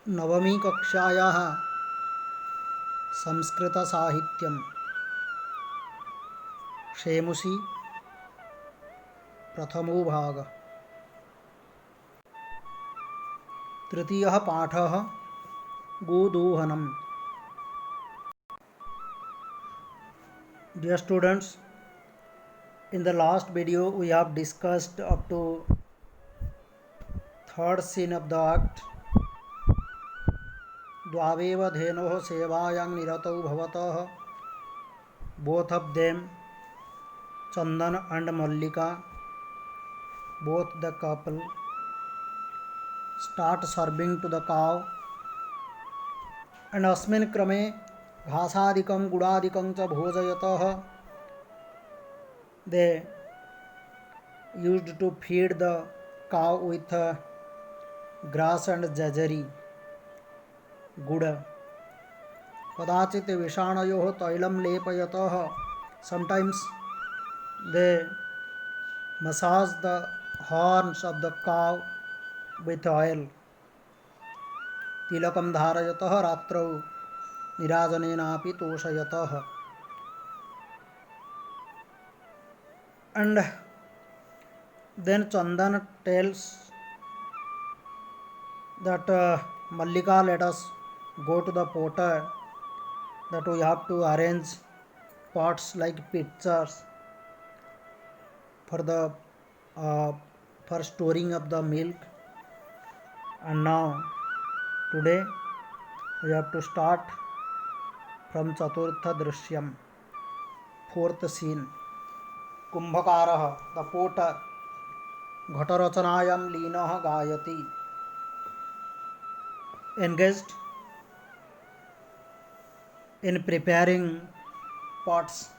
नवमी कक्षायाः संस्कृतसाहित्यं क्षेमुषी प्रथमो भागः। तृतीयः पाठः गोदोहनम्। Dear students, in the last video we have discussed up to third scene of the act. द्वावेव धेनोः सेवायां निरतौ भवतः, both of them, Chandan and Mallika, both the couple, start serving to the cow, and अस्मिन् क्रमे घासादिकं गुडादिकं च भोजयतः they used to feed the cow with grass and jajari good. कदाचित् विषाणयोः तैलं लेपयतः sometimes they massage the horns of the cow with oil। तिलकं धारयतः रात्रौ निराजनेनापि तोषयतः। And then Chandan tells that Mallika, let us go to the potter, that we have to arrange pots like pitchers for the for storing of the milk. And now today we have to start from Chaturtha Drishyam, fourth scene. कुंभकारः, the potter, घटरचनायां लीनः गायति, engaged in preparing pots,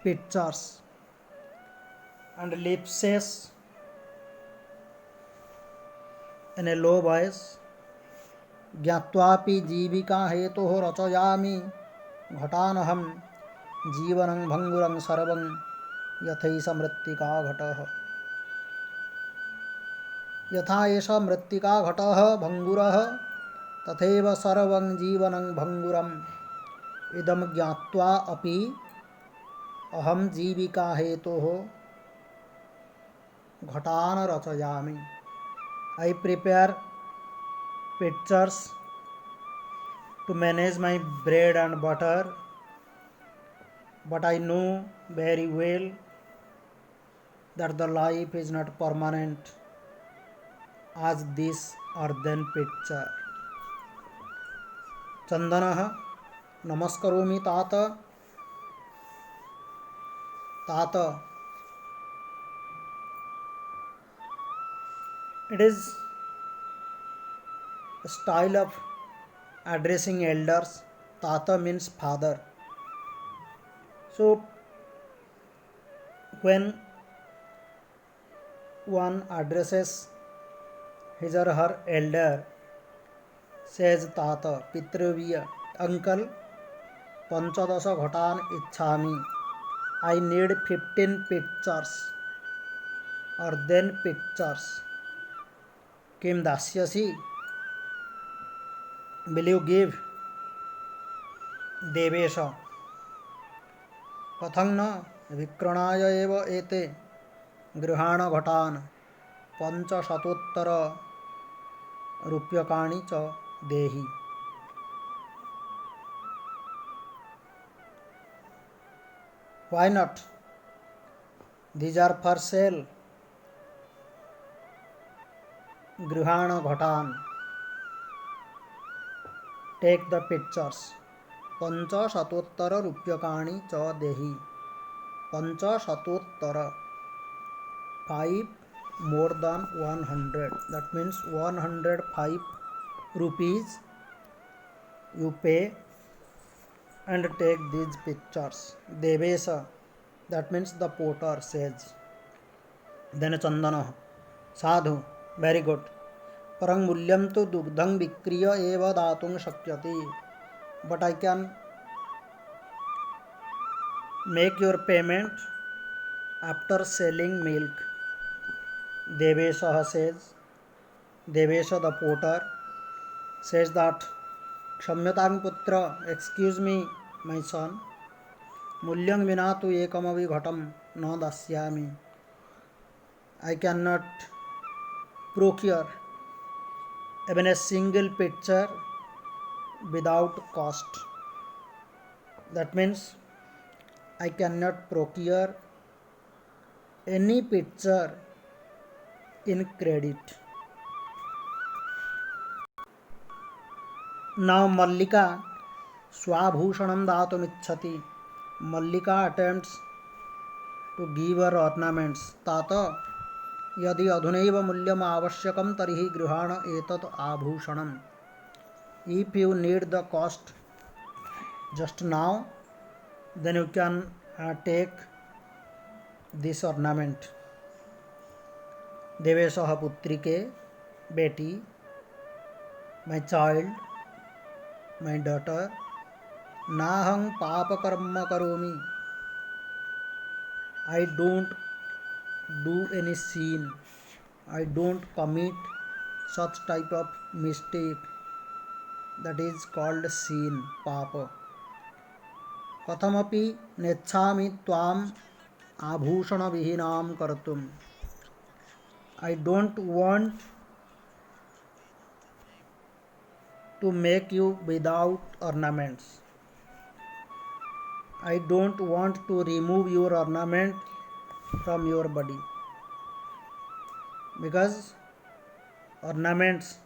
pitchers, and Lip says in a low voice, ज्ञात्वापि जीविका हेतोः रचयामि घटानहं जीवनं भङ्गुरं सर्वं यथैष मृत्तिका घटः। यथा एष मृत्तिका घटः भङ्गुरः तथैव सर्वं जीवनं भङ्गुरम् इदं ज्ञात्वा अपि अहं जीविका हेतोः घटान् रचयामि। I prepare pitchers to manage my bread and butter, but I know very well that the life is not permanent as this or then pitcher. Chandanah, namaskaromi tata. Tata. It is a style of addressing elders. Tata means father. So when one addresses his or her elder, says Tata, Pitraviya, uncle, Panchadasa Ghatan Ichhami. I need 15 pitchers or then pitchers. Kim Dasyasi, will you give? Devesha. कथं न विक्रणाय एव एते गृहाण घटान् पंचशतोत्तर रूप्यकाणि च देहि। Why not? These are for sale. गृहाण घटान्, take the pictures. पंचशतोत्तर रूप्यकाणि च देहि। पंचशतोत्तर, 5 more than 100. That means 105 rupees you pay and take these pictures. Devesa, that means the potter says. Then Chandana, sadhu, very good. परं मूल्यं तु दुग्धं विक्रिय एव दातुं शक्यते. But I can make your payment after selling milk. Devesha says, Devesha the potter, says that Kshamyatang putra, excuse me, my son, mulyang vina tu ekamavi ghatam na dasyami. I cannot procure even a single pitcher without cost. That means I cannot procure any pitcher in credit. Now Mallika Swabhushanam Datumicchati. Mallika attempts to give her ornaments. Tata यदि अधुनैव मूल्यम आवश्यकम तर्हि गृहाण एतत् आभूषणम. If you need the cost just now, then you can take this ornament. देवेशः पुत्रिके, बेटी, my child, my daughter, नाहं पापकर्म करोमि. I don't do any sin. I don't commit such type of mistake. That is called sin, papa. कथमपि नेच्छामि त्वाम् आभूषण विहीनां कर्तुम्. I don't want to make you without ornaments. I don't want to remove your ornament from your body, because ornaments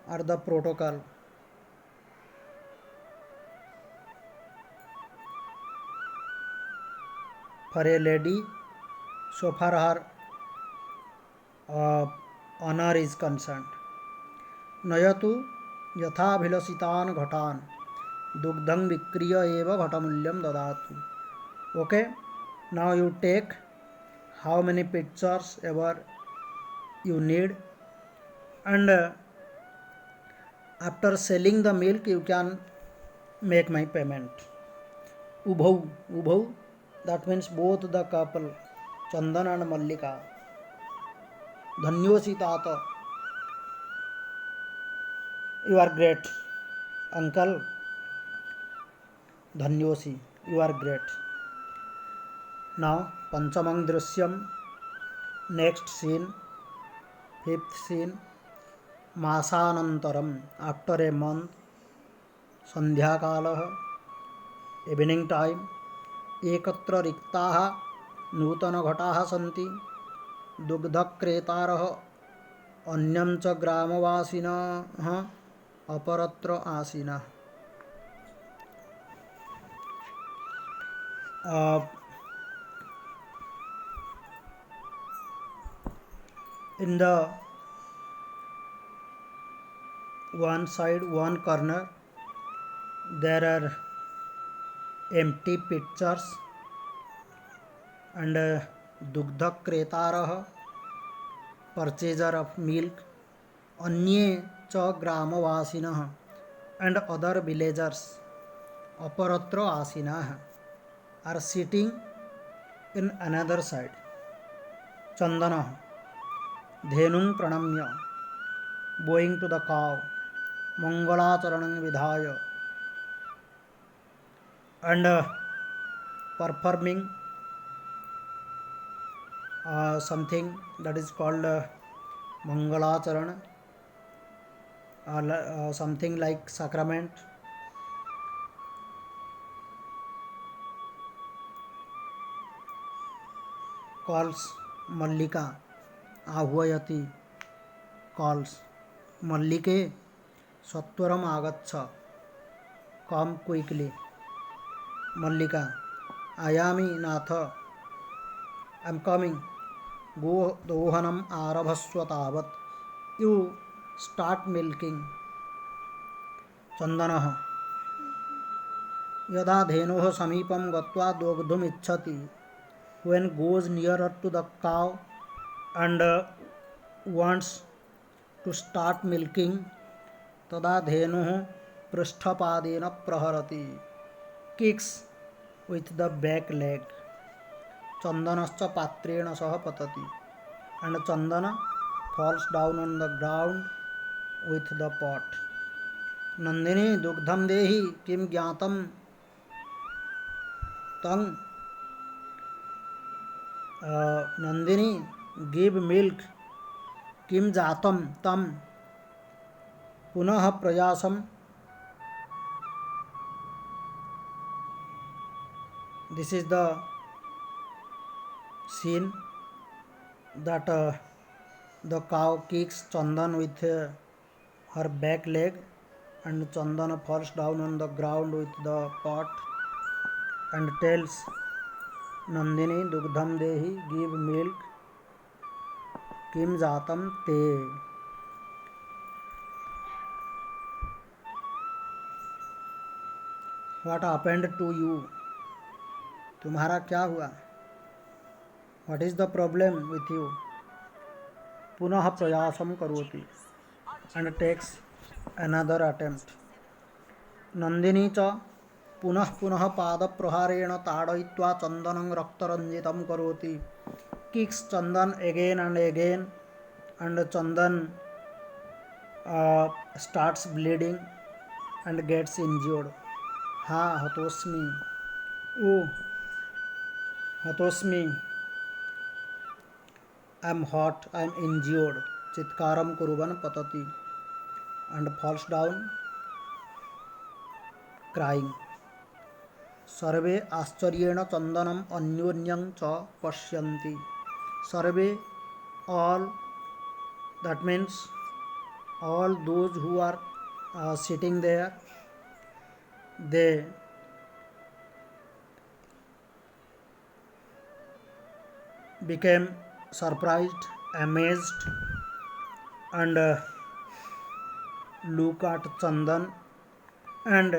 are the protocol. For a lady, so far her honor is concerned. नयतु यथाभिलषितान् घटान् दुग्धं विक्रिय एव घटमूल्यं ददातु. Okay, now you take how many pitchers ever you need, and after selling the milk you can make my payment. Ubhau, that means both the couple, Chandan and Mallika. Dhanyosi tata, you are great. Uncle, Dhanyosi, you are great. Now Panchamang Drishyam, next scene, fifth scene, Masanantaram, after a month, Sandhya Kalah, evening time, Ekatra Riktaha, Nutana Ghataha Santi, Dugdhakretaaraha, Anyam cha Gramavasinaha, Aparatra Asina. In the one side, one corner, there are empty pitchers, and Dugdha Kretarah, purchaser of milk, Anye cha Gramavasinah, and other villagers, Aparatra Asinah, are sitting in another side. Chandana, Dhenun Pranamya, bowing to the cow, Mangalacharanam Vidhaya, and performing something that is called Mangalacharana, something like sacrament. Calls Mallika, Ahvayati, calls Mallike, Sattvaram Agacha, come quickly. Mallika, Ayami Natha, I am coming. Go dohanam arabhaswatavat, you start milking. Chandanaha, yada dhenoh samipam gatva dogdhum ichchati, when goes nearer to the cow and wants to start milking, tada dhenoh prishtapadena praharati, kicks with the back leg. Chandanascha patrena saha patati, and Chandana falls down on the ground with the pot. Nandini dugdham dehi kim gyatam tang. Nandini, give milk kim jatam tam. Punah prayasam. This is the scene that the cow kicks Chandan with her back leg, and Chandan falls down on the ground with the pot and tells Nandini dugdham dehi, give milk kim jatam te. What happened to you? तुम्हारा क्या हुआ? What is the problem with you? पुनः प्रयासम करोति and takes another attempt. Nandini च पुनः पुनः पादप्रहारेण ताडयित्वा चन्दनं रक्तरञ्जितं करोति. Kicks Chandan again and again, and Chandan starts bleeding and gets injured. Ha hatosmi. Oh hatosmi. I am hot, I am injured. Chitkaram kuruvan patati, and falls down crying. Sarve आश्चर्येण Chandanam अन्योन्यं च पश्यन्ति. Sarve, all, that means all those who are sitting there, they became surprised, amazed, and look at Chandan and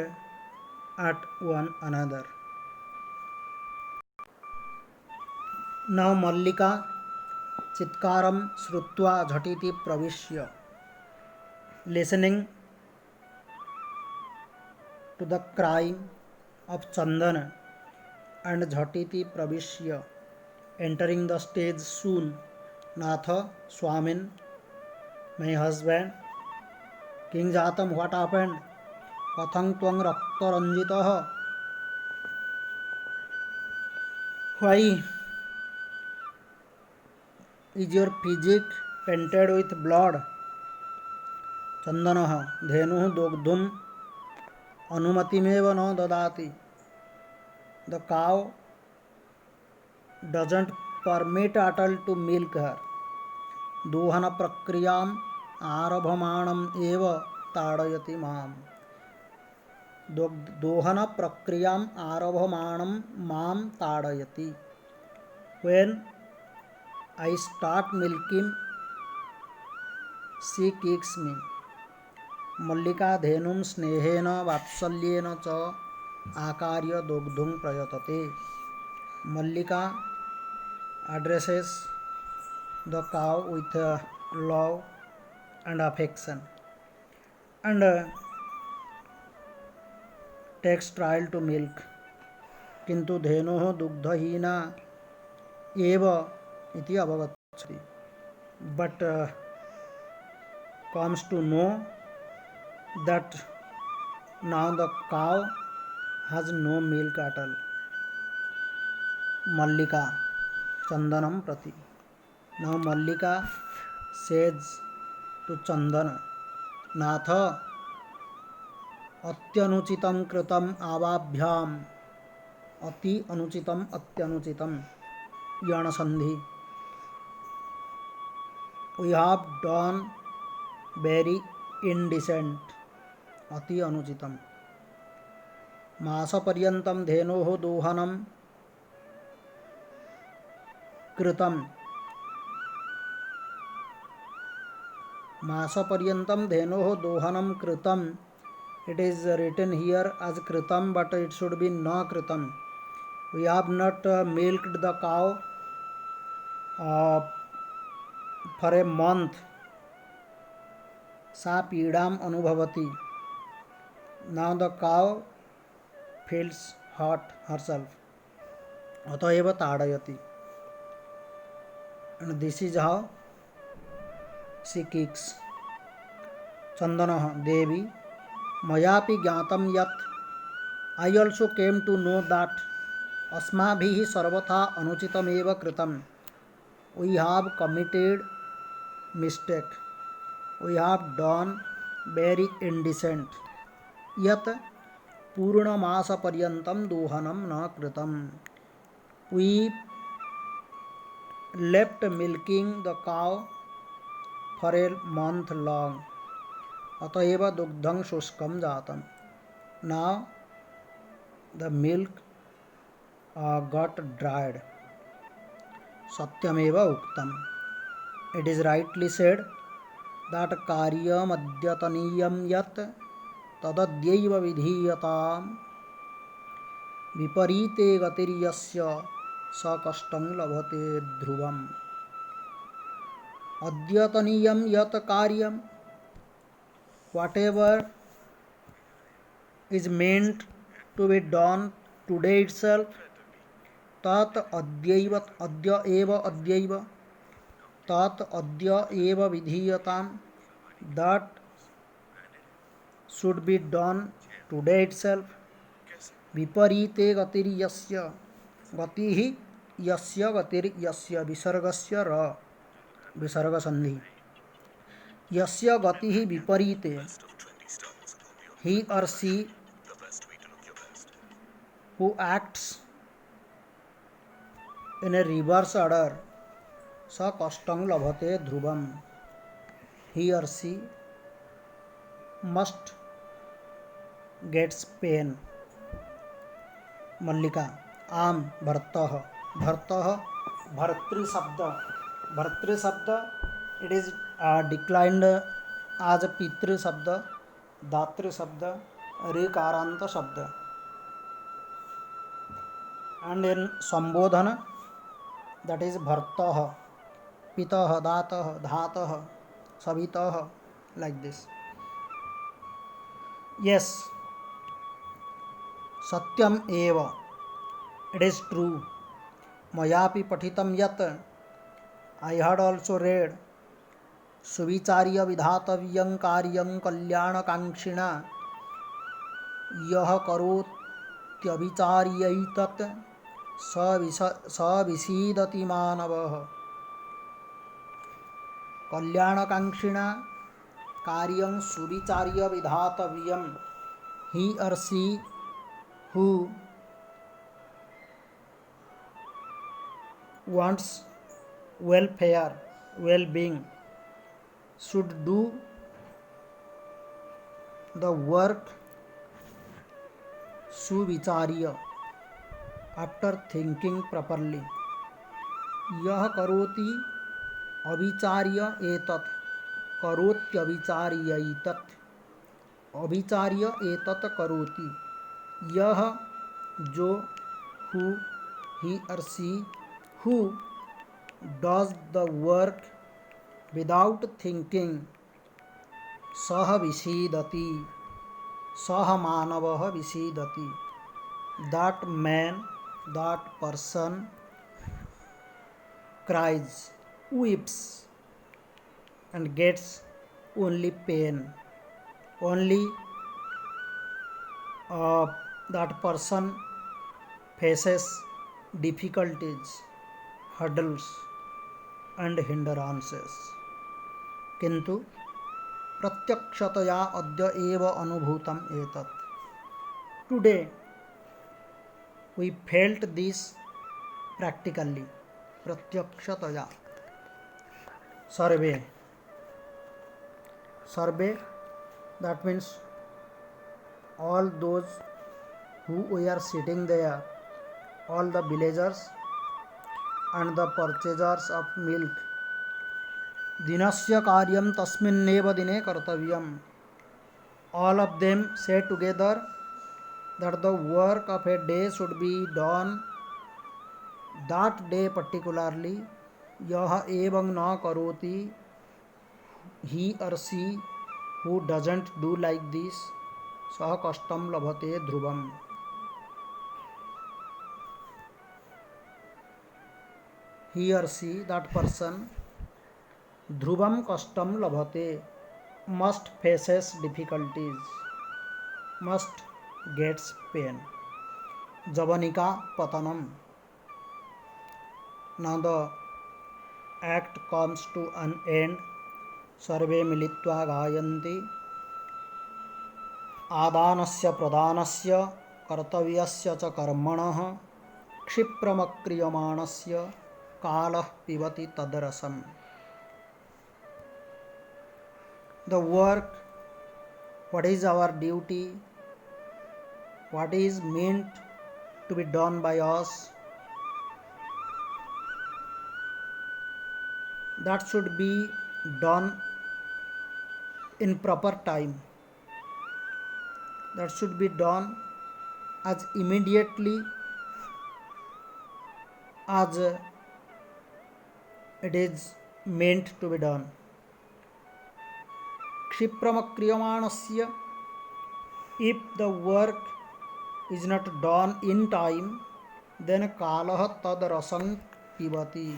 at one another. Now Mallika chitkaram shrutva jhatiti pravishya. Listening to the crying of Chandan and Jhatiti pravishya, entering the stage soon. Natha, Swamin, my husband. King Jatam, what happened? Kathang twang rakta ranjitah. Why is your physique painted with blood? Chandanah, Dhenuh dogdhum anumatimeva na dadati. The cow doesn't permit Atal to milk her. Dohana prakriyam arabhamanam eva tadayati mam. Dohana prakriyam arabhamanam mam tadayati. When I start milking, she kicks me. Mallika dhenum snehena vatsalyena cha akarya dogdhum prayatate. Mallika addresses the cow with love and affection, and takes trial to milk. Kintu dhenoh dugdhahina eva iti avagachati. But comes to know that now the cow has no milk at all. Mallika Chandanam Prati. Now Mallika says to Chandana, Natha Atyanuchitam Kritam Avabhyam. Ati Anuchitam Atyanuchitam Yana Sandhi. We have done very indecent. Ati Anuchitam. Masa Paryantam Dhenoho Dohanam Kritam. Masa Paryantam Dhenoho Dohanam Kritam. It is written here as Kritam, but it should be Na Kritam. We have not milked the cow for a month. Sa pidam anubhavati. Now the cow feels hot herself. Ataeva tadayati. And this is how she kicks. Chandanah Devi Mayapi Gyatam Yat I also came to know that Asmabhihi Sarvatha Anuchitameva Kritam. We have committed mistake. We have done very indecent. Yat Purnamasa Paryantam Dohanam Na Kritam. We left milking the cow for a month long. Atayeva dugdhang shushkam jatam. Now the milk got dried. Satyameva uktam. It is rightly said that karyam adyataniyam yat tadadyaiva vidhiyatam viparite gatiryasya sakashtam labhate dhruvam. Adyataniyam yat karyam, whatever is meant to be done today itself, tat adya eva tat adya eva vidhiyatam, that should be done today itself. Viparite gatir yasya, gatihi yasya gatir yasya, visargasya ra, visarga sandhi. Yasya gatihi viparite, he or she who acts in a reverse order, sa kashtam labhate dhruvam, he or she must gets pain. Mallika Am Bhartah. Bhartah Bhartri Sabda, it is declined as a Pitri Sabda, Datri Sabda, Rikaranta Sabda. And in Sambodhana, that is Bhartah, Pitah, Datah, Dhatah, Savitah, like this. Yes, Satyam eva, it is true. Mayapi pathitam yat, I had also read. Suvicharya vidhatavyam karyam kalyana kankshina yah karotyabhicharyaitat sa visidati manavah. Kalyana kankshina karyam suvicharya vidhatavyam, he or she who wants welfare, well-being, should do the work suvicharya, after thinking properly. Yah karoti abhicharya etat, karotyabhicharyaitat, abhicharya etat karoti. Yah jo, who, he or she who does the work without thinking, sah visidati, sah manavah visidati, that man, that person cries, weeps, and gets only pain. Only that person faces difficulties, hurdles and hindrances. किंतु प्रत्यक्षतया अद्य एव अनुभूतम एतत्. Today we felt this practically. प्रत्यक्षतया. Survey, that means all those who were sitting there, all the villagers and the purchasers of milk, dinasya karyam tasminneva dine kartavyam, all of them said together that the work of a day should be done that day particularly. Yah evang na karoti, he or she who doesn't do like this, sah kashtam labhate dhruvam. He or she, that person, dhruvam kashtam labhate, must faces difficulties, must gets pain. Javanika patanam. Now the act comes to an end. सर्वे मिलित्वा गायन्ति आदानस्य प्रदानस्य कर्तव्यस्य च कर्मणः क्षिप्रमक्रियमाणस्य कालः पिबति तदरसम्. The work, what is our duty, what is meant to be done by us, that should be done in proper time, that should be done as immediately as it is meant to be done. Kshipramakriyamaanasya, if the work is not done in time, then kalah tad rasam pibati.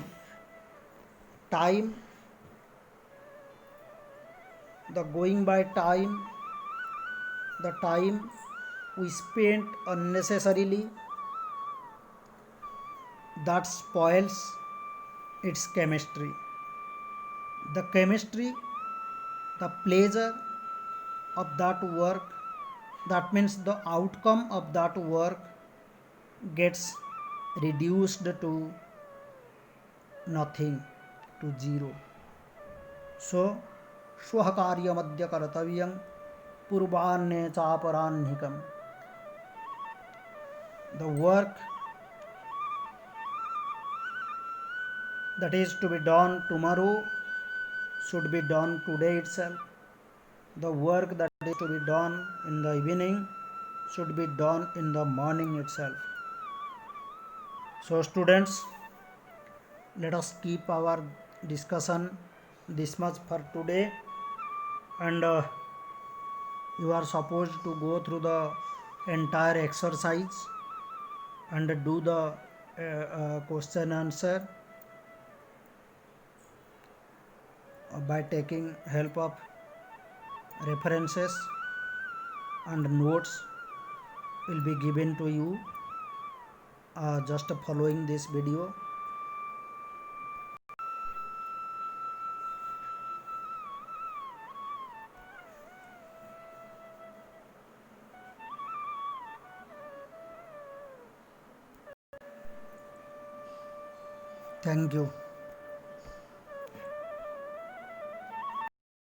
Time, the going by time, the time we spent unnecessarily, that spoils its chemistry. The chemistry, the pleasure of that work, that means the outcome of that work gets reduced to nothing, to zero. So, श्वः कार्यमद्य कर्तव्यं पूर्वाह्ने चापराह्निकम्. The work that is to be done tomorrow should be done today itself. The work that is to be done in the evening should be done in the morning itself. So students, let us keep our discussion this much for today, and you are supposed to go through the entire exercise and do the question answer by taking help of references, and notes will be given to you just following this video. Thank you.